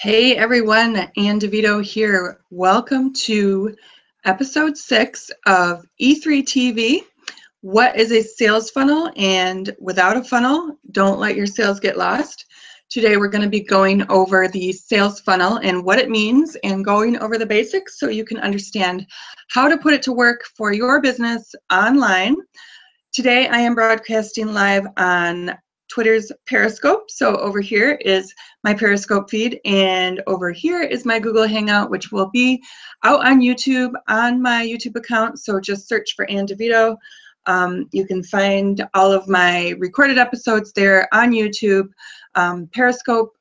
Hey everyone, Ann DeVito here. Welcome to episode 6 of E3 TV. What is a sales funnel? And without a funnel, don't let your sales get lost. Today we're going to be going over the sales funnel and what it means and going over the basics so you can understand how to put it to work for your business online. Today I am broadcasting live on Twitter's Periscope. So over here is my Periscope feed, and over here is my Google Hangout, which will be out on YouTube on my YouTube account. So just search for Ann DeVito. You can find all of my recorded episodes there on YouTube. Periscope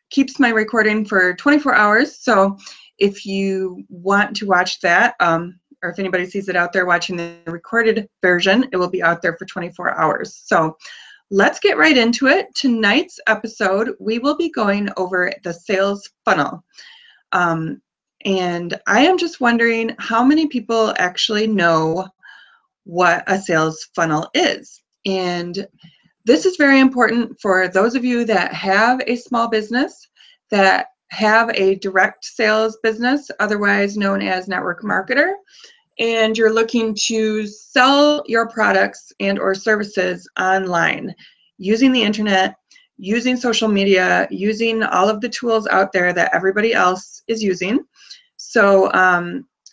keeps my recording for 24 hours. So if you want to watch that, or if anybody sees it out there watching the recorded version, it will be out there for 24 hours. So let's get right into it. Tonight's episode, we will be going over the sales funnel. And I am just wondering how many people actually know what a sales funnel is. And this is very important for those of you that have a small business, that have a direct sales business, otherwise known as network marketer, and you're looking to sell your products and or services online using the internet, using social media, using all of the tools out there that everybody else is using. So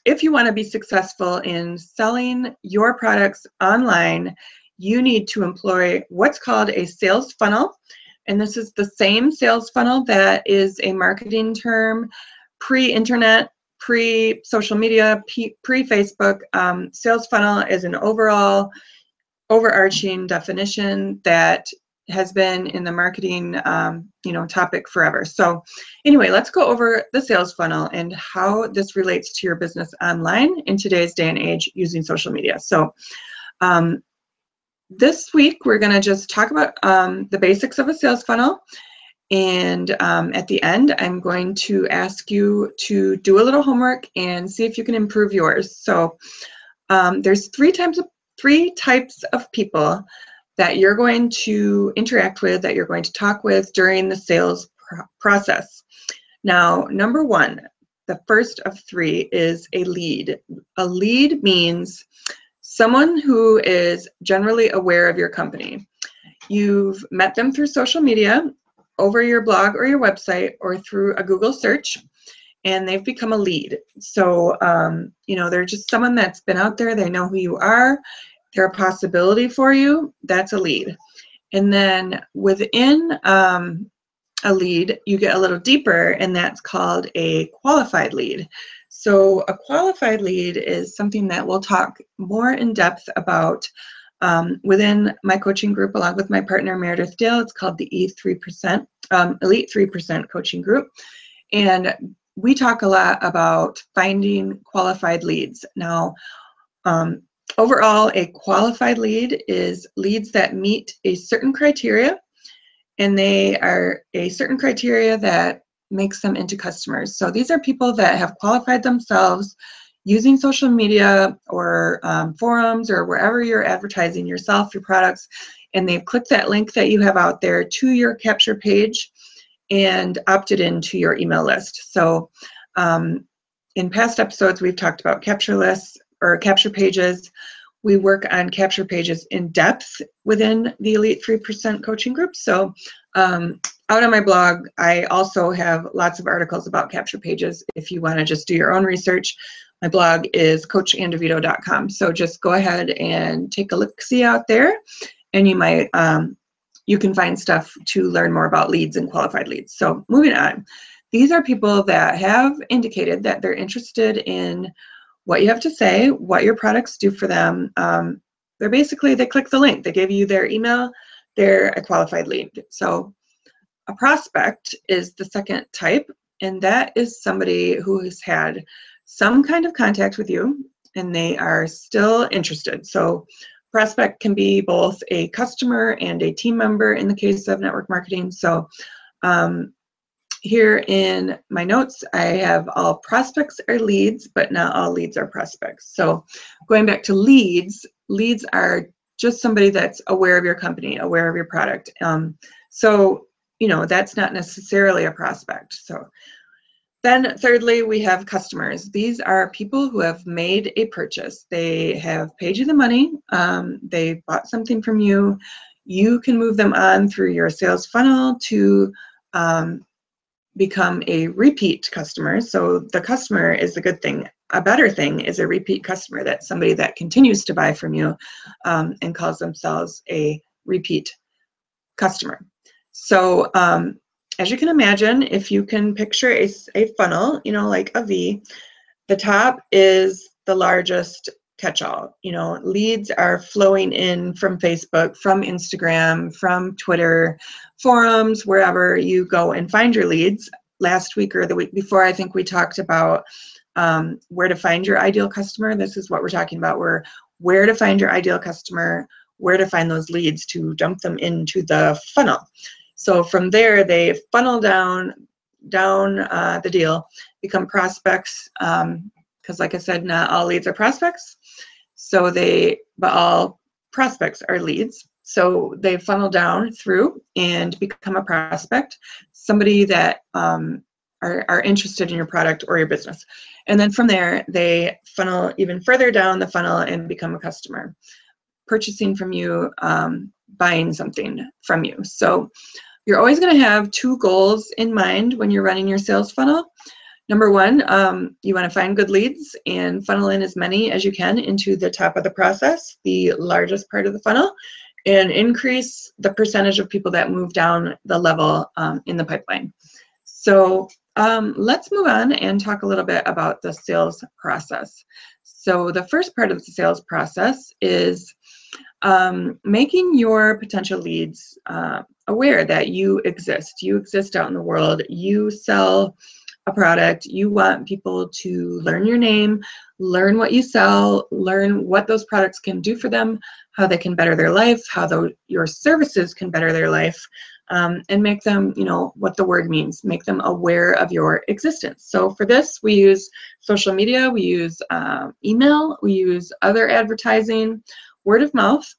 if you want to be successful in selling your products online, you need to employ what's called a sales funnel. And this is the same sales funnel that is a marketing term pre-internet, pre-social media, pre-Facebook. Sales funnel is an overall overarching definition that has been in the marketing topic forever. So anyway, let's go over the sales funnel and how this relates to your business online in today's day and age using social media. So this week we're going to just talk about the basics of a sales funnel. And at the end, I'm going to ask you to do a little homework and see if you can improve yours. So there's three types of people that you're going to interact with, that you're going to talk with during the sales process. Now, number one, the first of three is a lead. A lead means someone who is generally aware of your company. You've met them through social media, over your blog or your website, or through a Google search, and they've become a lead. So, they're just someone that's been out there. They know who you are. They're a possibility for you. That's a lead. And then within a lead, you get a little deeper, and that's called a qualified lead. So a qualified lead is something that we'll talk more in depth about within my coaching group, along with my partner Meredith Dale. It's called the E3%, Elite 3% Coaching Group. And we talk a lot about finding qualified leads. Now, overall, a qualified lead is leads that meet a certain criteria, and they are a certain criteria that makes them into customers. So these are people that have qualified themselves using social media or forums or wherever you're advertising yourself, your products, and they've clicked that link that you have out there to your capture page and opted into your email list. So in past episodes, we've talked about capture lists or capture pages. We work on capture pages in depth within the Elite 3% coaching group. So out on my blog, I also have lots of articles about capture pages if you want to just do your own research. My blog is coachanndevito.com. So just go ahead and take a look-see out there, and you might you can find stuff to learn more about leads and qualified leads. So moving on, these are people that have indicated that they're interested in what you have to say, what your products do for them. They click the link, they give you their email, they're a qualified lead. So a prospect is the second type, and that is somebody who has had some kind of contact with you and they are still interested. So prospect can be both a customer and a team member in the case of network marketing. So here in my notes, I have all prospects are leads, but not all leads are prospects. So going back to leads, leads are just somebody that's aware of your company, aware of your product. So you know, that's not necessarily a prospect. So then thirdly, we have customers. These are people who have made a purchase. They have paid you the money. They bought something from you. You can move them on through your sales funnel to become a repeat customer. So the customer is the good thing. A better thing is a repeat customer. That's somebody that continues to buy from you and calls themselves a repeat customer. So as you can imagine, if you can picture a funnel, you know, like a V, the top is the largest catch-all. You know, leads are flowing in from Facebook, from Instagram, from Twitter, forums, wherever you go and find your leads. Last week or the week before, I think we talked about where to find your ideal customer. This is what we're talking about. Where to find your ideal customer, where to find those leads to dump them into the funnel. So from there, they funnel down the deal, become prospects, because like I said, not all leads are prospects. So but all prospects are leads. So they funnel down through and become a prospect, somebody that are interested in your product or your business. And then from there, they funnel even further down the funnel and become a customer, purchasing from you, buying something from you. So you're always going to have two goals in mind when you're running your sales funnel. Number one, you want to find good leads and funnel in as many as you can into the top of the process, the largest part of the funnel, and increase the percentage of people that move down the level in the pipeline. So let's move on and talk a little bit about the sales process. So the first part of the sales process is making your potential leads aware that you exist. You exist out in the world. You sell a product. You want people to learn your name, learn what you sell, learn what those products can do for them, how they can better their life, how your services can better their life, and make them, you know, what the word means, make them aware of your existence. So for this, we use social media, we use email, we use other advertising, word of mouth,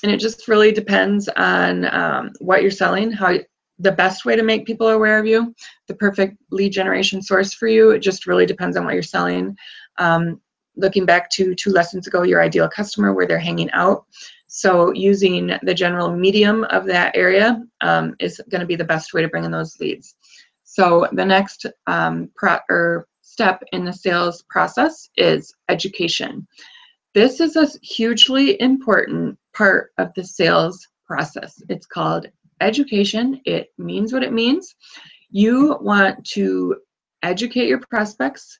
and it just really depends on what you're selling, how the best way to make people aware of you, the perfect lead generation source for you. It just really depends on what you're selling. Looking back to 2 lessons ago, your ideal customer, where they're hanging out. So using the general medium of that area is going to be the best way to bring in those leads. So the next step in the sales process is education. This is a hugely important part of the sales process. It's called education. It means what it means. You want to educate your prospects,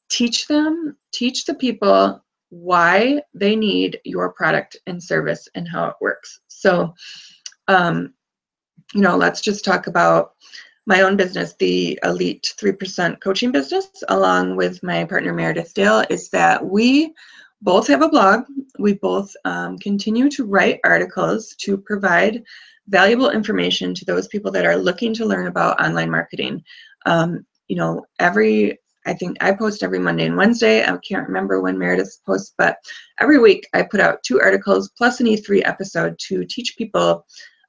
teach the people why they need your product and service and how it works. So, you know, let's just talk about my own business, the Elite 3% coaching business, along with my partner Meredith Dale, is that we both have a blog. We both continue to write articles to provide valuable information to those people that are looking to learn about online marketing. You know, I think I post every Monday and Wednesday. I can't remember when Meredith posts, but every week I put out 2 articles plus an E3 episode to teach people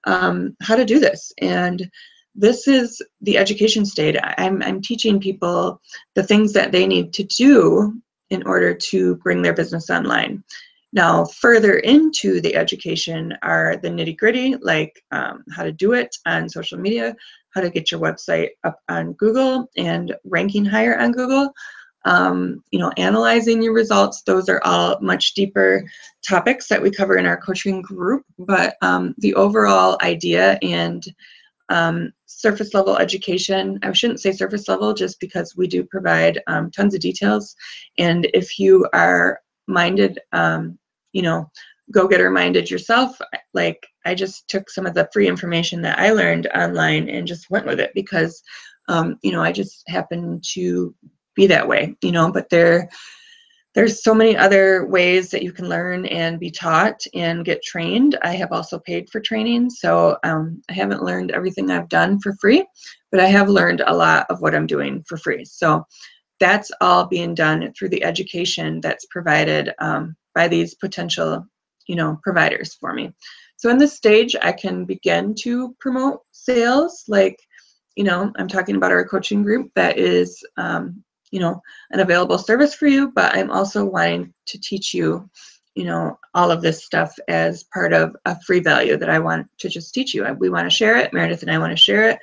how to do this. And this is the education stage. I'm teaching people the things that they need to do in order to bring their business online. Now, further into the education are the nitty-gritty, like how to do it on social media, how to get your website up on Google and ranking higher on Google, you know, analyzing your results. Those are all much deeper topics that we cover in our coaching group, but the overall idea and surface level education, I shouldn't say surface level just because we do provide tons of details. And if you are minded, you know, go-getter minded yourself, like I just took some of the free information that I learned online and just went with it because, you know, I just happen to be that way, you know, but there's so many other ways that you can learn and be taught and get trained. I have also paid for training, so I haven't learned everything I've done for free, but I have learned a lot of what I'm doing for free. So that's all being done through the education that's provided by these potential, you know, providers for me. So in this stage, I can begin to promote sales, like, I'm talking about our coaching group that is, an available service for you, but I'm also wanting to teach you, all of this stuff as part of a free value that I want to just teach you. We want to share it. Meredith and I want to share it.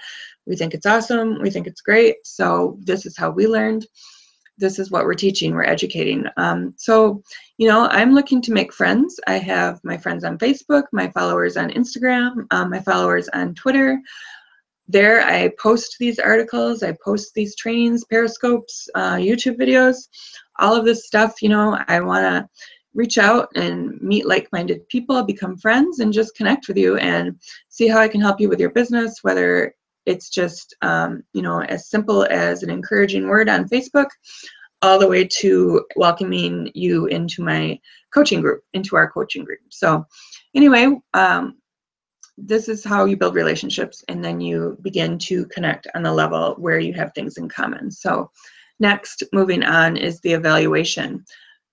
We think it's awesome. We think it's great. So this is how we learned. This is what we're teaching, we're educating. So, I'm looking to make friends. I have my friends on Facebook, my followers on Instagram, my followers on Twitter. There I post these articles, I post these trainings, Periscopes, YouTube videos, all of this stuff. I want to reach out and meet like-minded people, become friends, and just connect with you and see how I can help you with your business, whether it's just, as simple as an encouraging word on Facebook, all the way to welcoming you into my coaching group, into our coaching group. So anyway, this is how you build relationships, and then you begin to connect on the level where you have things in common. So next, moving on, is the evaluation.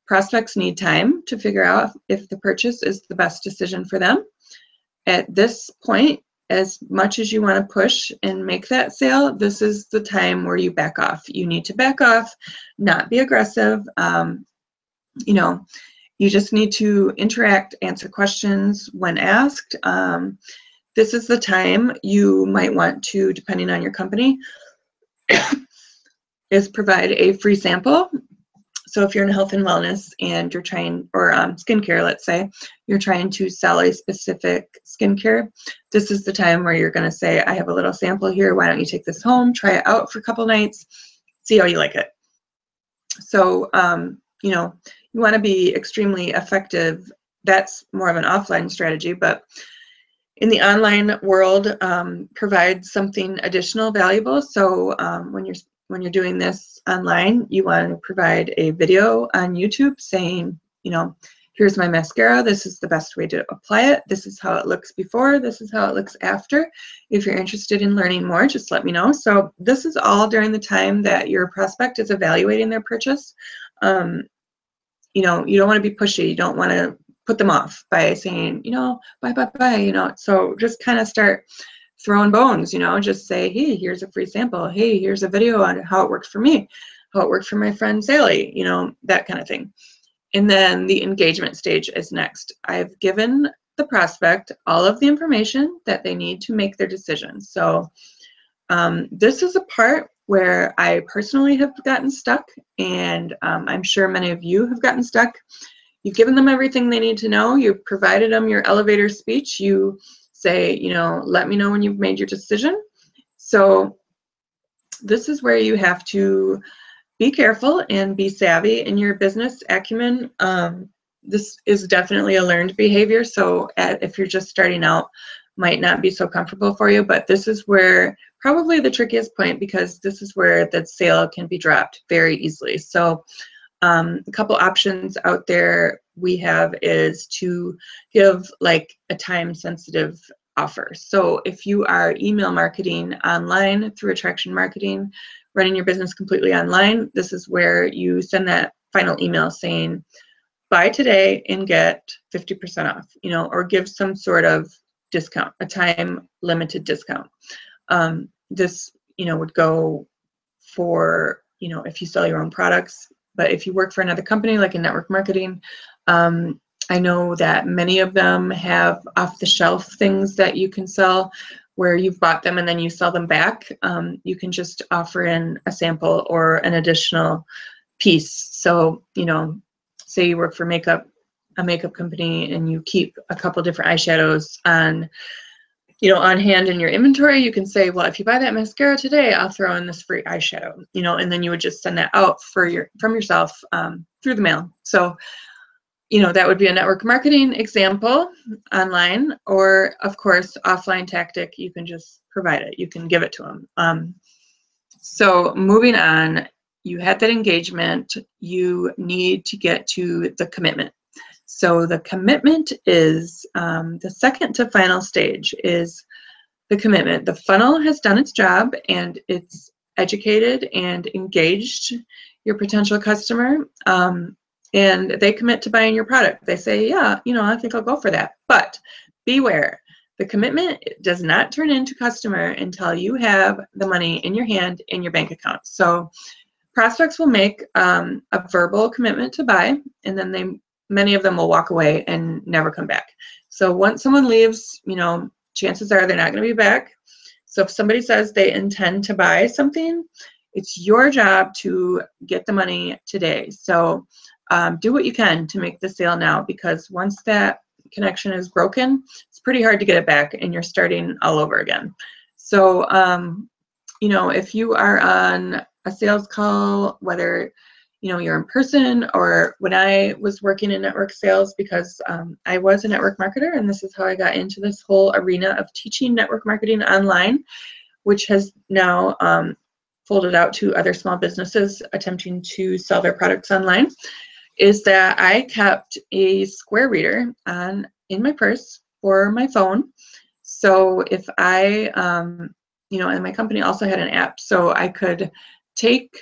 Prospects need time to figure out if the purchase is the best decision for them. At this point, as much as you want to push and make that sale, this is the time where you back off. You need to back off, not be aggressive. You just need to interact, answer questions when asked. This is the time you might want to, depending on your company, is provide a free sample. So if you're in health and wellness and you're trying, or skincare, let's say, you're trying to sell a specific skincare, this is the time where you're going to say, I have a little sample here. Why don't you take this home, try it out for a couple nights, see how you like it. So, you want to be extremely effective. That's more of an offline strategy, but in the online world, provide something additional valuable. So when you're doing this online, you want to provide a video on YouTube saying, here's my mascara. This is the best way to apply it. This is how it looks before. This is how it looks after. If you're interested in learning more, just let me know. So this is all during the time that your prospect is evaluating their purchase. You don't want to be pushy. You don't want to put them off by saying, bye. So just kind of start throwing bones, just say, hey, here's a free sample. Hey, here's a video on how it worked for me, how it worked for my friend Sally, that kind of thing. And then the engagement stage is next. I've given the prospect all of the information that they need to make their decision. So this is a part where I personally have gotten stuck, and I'm sure many of you have gotten stuck. You've given them everything they need to know. You've provided them your elevator speech. You say, let me know when you've made your decision. So this is where you have to be careful and be savvy in your business acumen. This is definitely a learned behavior. So if you're just starting out, might not be so comfortable for you, but this is where probably the trickiest point, because this is where the sale can be dropped very easily. So a couple options out there we have is to give like a time-sensitive offer. So if you are email marketing online through Attraction Marketing, running your business completely online, this is where you send that final email saying, buy today and get 50% off, or give some sort of discount, a time limited discount. This, would go for, if you sell your own products. But if you work for another company, like in network marketing, I know that many of them have off-the-shelf things that you can sell where you've bought them and then you sell them back. You can just offer in a sample or an additional piece. So, say you work for a makeup company, and you keep a couple different eyeshadows on hand in your inventory. You can say, well, if you buy that mascara today, I'll throw in this free eyeshadow, and then you would just send that out from yourself through the mail. So, that would be a network marketing example online, or of course, offline tactic. You can just provide it. You can give it to them. So moving on, you had that engagement. You need to get to the commitment. So the commitment is the second to final stage is the commitment. The funnel has done its job, and it's educated and engaged your potential customer, and they commit to buying your product. They say, yeah, I think I'll go for that. But beware. The commitment does not turn into customer until you have the money in your hand in your bank account. So prospects will make a verbal commitment to buy, and then many of them will walk away and never come back. So once someone leaves, chances are they're not going to be back. So if somebody says they intend to buy something, it's your job to get the money today. So do what you can to make the sale now, because once that connection is broken, it's pretty hard to get it back, and you're starting all over again. So, if you are on a sales call, whether you're in person, or when I was working in network sales, because I was a network marketer, and this is how I got into this whole arena of teaching network marketing online, which has now folded out to other small businesses attempting to sell their products online, is that I kept a Square reader in my purse for my phone. So if I, and my company also had an app, so I could take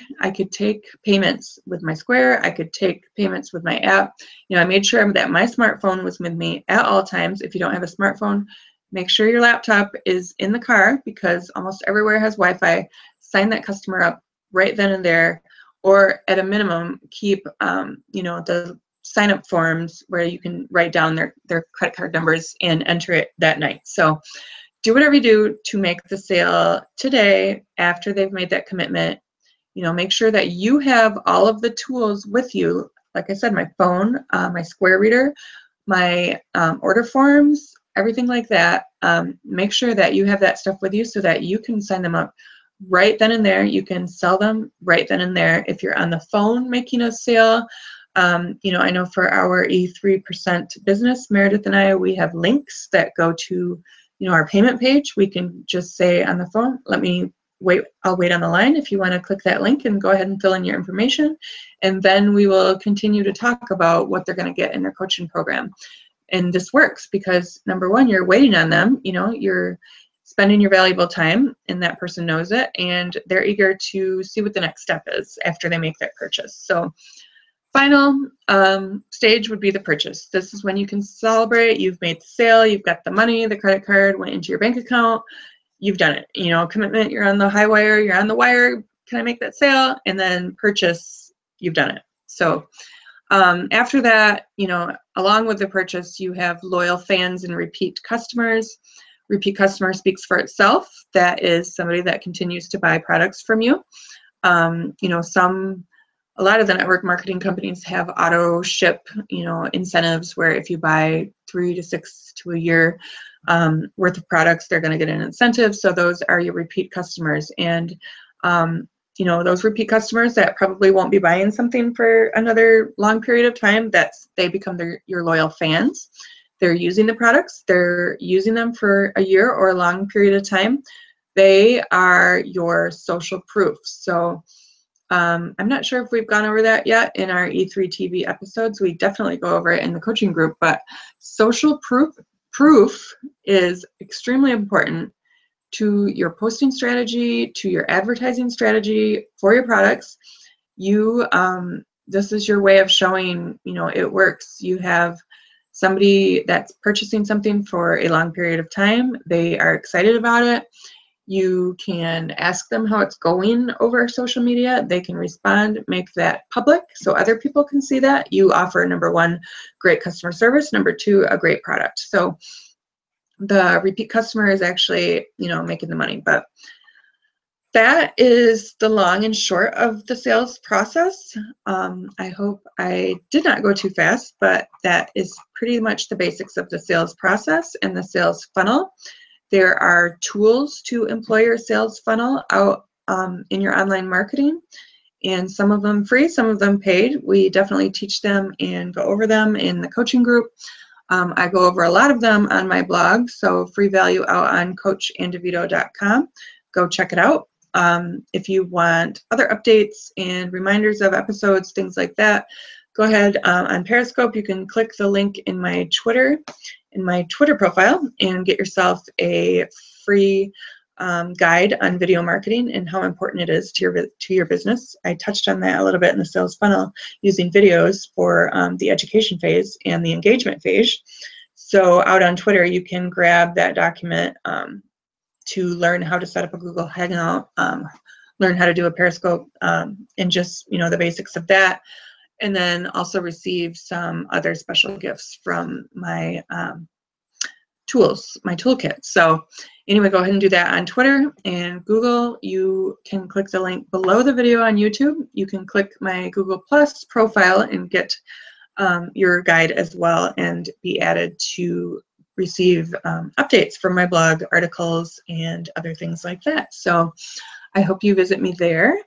payments with my Square, I could take payments with my app. I made sure that my smartphone was with me at all times. If you don't have a smartphone, make sure your laptop is in the car, because almost everywhere has Wi-Fi. Sign that customer up right then and there, or at a minimum, keep the sign-up forms where you can write down their credit card numbers and enter it that night. So do whatever you do to make the sale today after they've made that commitment. Make sure that you have all of the tools with you. Like I said, my phone, my Square reader, my order forms, everything like that. Make sure that you have that stuff with you so that you can sign them up right then and there. You can sell them right then and there. If you're on the phone making a sale, I know for our E3% business, Meredith and I, we have links that go to, our payment page. We can just say on the phone, I'll wait on the line if you want to click that link and go ahead and fill in your information. And then we will continue to talk about what they're going to get in their coaching program. And this works because, number one, you're waiting on them. You're spending your valuable time, and that person knows it, and they're eager to see what the next step is after they make that purchase. So final stage would be the purchase. This is when you can celebrate. You've made the sale, you've got the money, the credit card went into your bank account, you've done it. Commitment, you're on the high wire, you're on the wire, can I make that sale? And then purchase, you've done it. So after that, along with the purchase, you have loyal fans and repeat customers. Repeat customer speaks for itself. That is somebody that continues to buy products from you. A lot of the network marketing companies have auto ship, incentives where if you buy 3 to 6 to a year worth of products, they're going to get an incentive. So those are your repeat customers. And, those repeat customers that probably won't be buying something for another long period of time, they become your loyal fans. They're using the products. They're using them for a year or a long period of time. They are your social proof. So I'm not sure if we've gone over that yet in our E3 TV episodes. We definitely go over it in the coaching group, but social proof is extremely important to your posting strategy, to your advertising strategy for your products. This is your way of showing, it works. You have somebody that's purchasing something for a long period of time. They are excited about it. You can ask them how it's going over social media. They can respond, make that public so other people can see that. You offer, number one, great customer service. Number two, a great product. So the repeat customer is actually, making the money. But that is the long and short of the sales process. I hope I did not go too fast, but that is pretty much the basics of the sales process and the sales funnel. There are tools to employ your sales funnel out in your online marketing, and some of them free, some of them paid. We definitely teach them and go over them in the coaching group. I go over a lot of them on my blog, so free value out on coachandevito.com. Go check it out. If you want other updates and reminders of episodes, things like that, go ahead on Periscope. You can click the link in my Twitter profile and get yourself a free guide on video marketing and how important it is to your business. I touched on that a little bit in the sales funnel using videos for the education phase and the engagement phase. So out on Twitter, you can grab that document to learn how to set up a Google Hangout, learn how to do a Periscope, and just, you know, the basics of that. And then also receive some other special gifts from my tools, my toolkit. So anyway, go ahead and do that on Twitter and Google. You can click the link below the video on YouTube. You can click my Google Plus profile and get your guide as well and be added to receive updates from my blog, articles, and other things like that. So I hope you visit me there.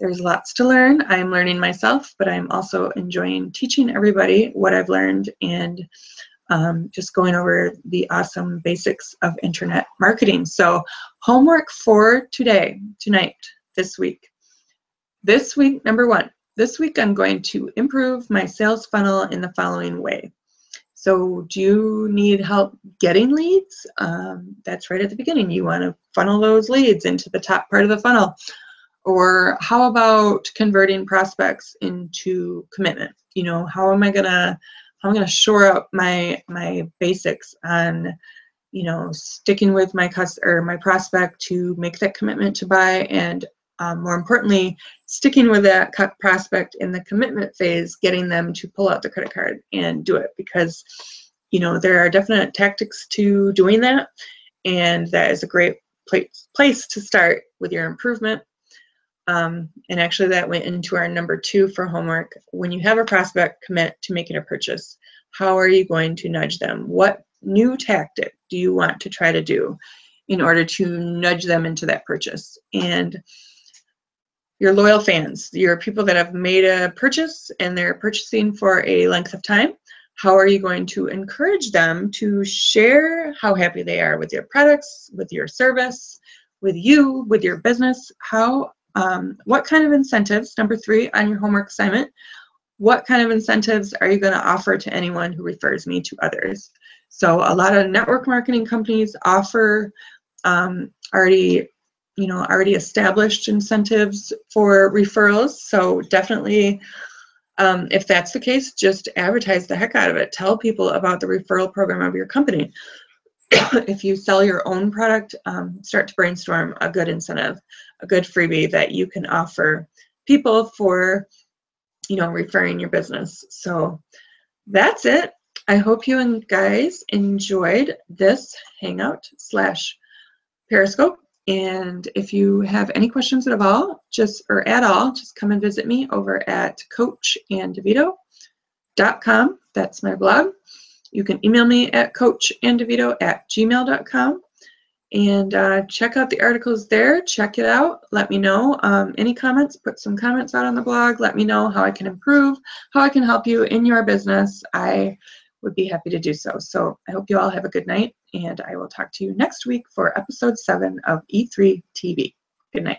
There's lots to learn. I'm learning myself, but I'm also enjoying teaching everybody what I've learned and just going over the awesome basics of internet marketing. So homework for tonight, this week. This week, number one, this week I'm going to improve my sales funnel in the following way. So do you need help getting leads? That's right at the beginning. You want to funnel those leads into the top part of the funnel. Or how about converting prospects into commitment? You know, how am I gonna shore up my basics on, you know, sticking with my my prospect to make that commitment to buy, and more importantly, sticking with that prospect in the commitment phase, getting them to pull out the credit card and do it, because, you know, there are definite tactics to doing that, and that is a great place to start with your improvement. And actually that went into our number 2 for homework. When you have a prospect commit to making a purchase, how are you going to nudge them? What new tactic do you want to try to do in order to nudge them into that purchase? And your loyal fans, your people that have made a purchase and they're purchasing for a length of time, how are you going to encourage them to share how happy they are with your products, with your service, with you, with your business? What kind of incentives, number 3 on your homework assignment, what kind of incentives are you going to offer to anyone who refers me to others? So a lot of network marketing companies offer already established incentives for referrals. So definitely, if that's the case, just advertise the heck out of it. Tell people about the referral program of your company. If you sell your own product, start to brainstorm a good incentive, a good freebie that you can offer people for, you know, referring your business. So that's it. I hope you guys enjoyed this Hangout / Periscope. And if you have any questions at all, just come and visit me over at coachanddevito.com. That's my blog. You can email me at coachanddevito@gmail.com, and check out the articles there. Check it out. Let me know any comments. Put some comments out on the blog. Let me know how I can improve, how I can help you in your business. I would be happy to do so. So I hope you all have a good night, and I will talk to you next week for episode 7 of E3 TV.